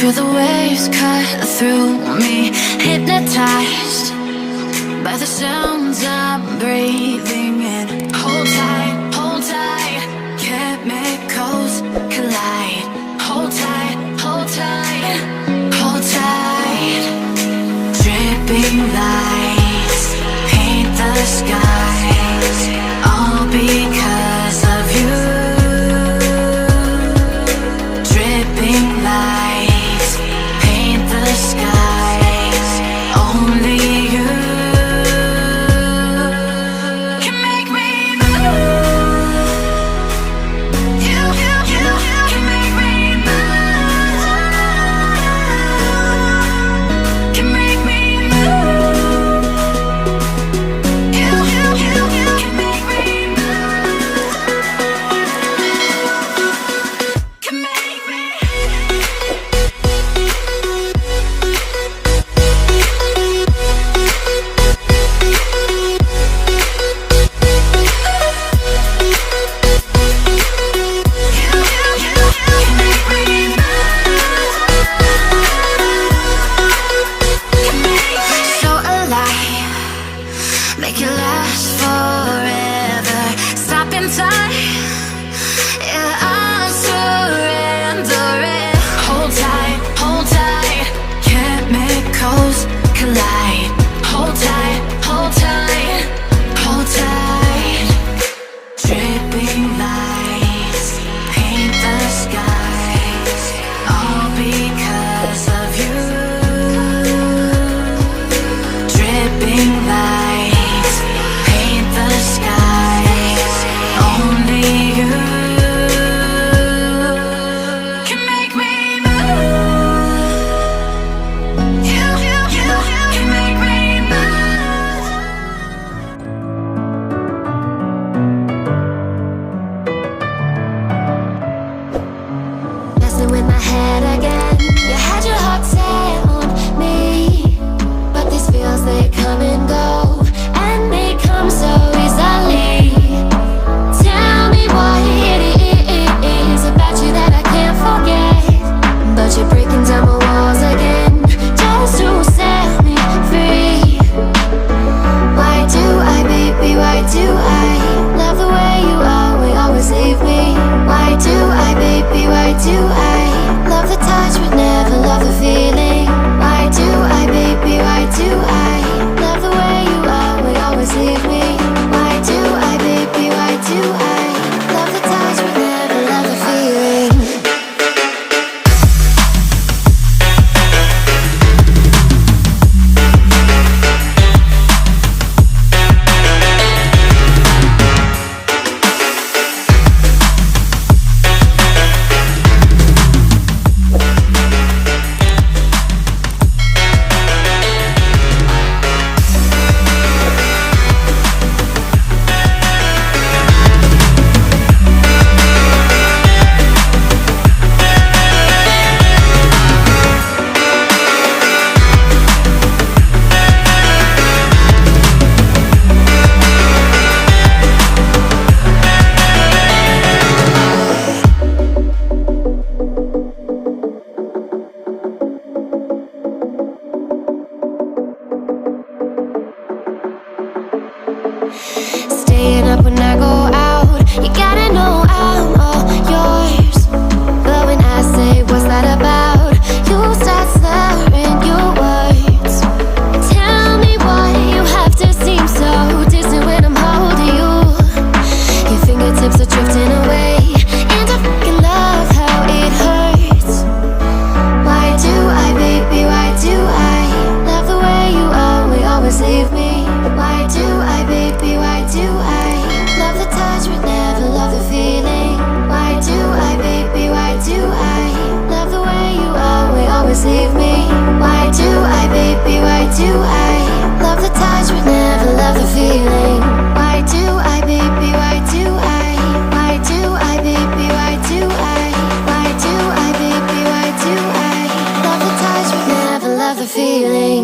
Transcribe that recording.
Feel the waves cut through me, hypnotized by the sounds I'm breathing in. Hold tight, chemicals collide. Hold tight, hold tight, hold tight. Dripping lights paint the skies, all because of you. Dripping lights paint the skies, only you can make me move. You can make me move. Can make me move. You can make me move. Can make me. So alive, make it last forever. Stop in time, yeah, I'm surrendering. Hold tight, chemicals collide. Hold tight, hold tight, hold tight. Dripping lights paint the skies, all because of you. Dripping lights paint the skies, only you can make me move. You can make me move. Messing with my head again. You had your heart set on me, but these feels, they come and go, and they come so easily. Tell me what it is about you that I can't forget, but you're breaking down my walls again, just to set me free. Why do I, baby, why do I love the way you always leave me? Why do I, baby, why do I love the touch but never love the feeling? Why do I, baby, why do I love the way you always leave me? Why do I, baby, why do I love the touch but never love the feeling? Staying up when I go out, you gotta know I'm all yours. But when I say what's that about, you start slurring your words. Tell me why you have to seem so distant when I'm holding you. Your fingertips are drifting away, and I fucking love how it hurts. Why do I, baby, why do I love the way you always leave me? Why do I, baby, why do I love the touch but never love the feeling? Why do I, baby, why do I love the way you always leave me? Why do I, baby, why do I love the touch but never love the feeling? Why do I, baby, why do I? Why do I, baby, why do I? Why do I, baby, why do I love the touch but never love the feeling?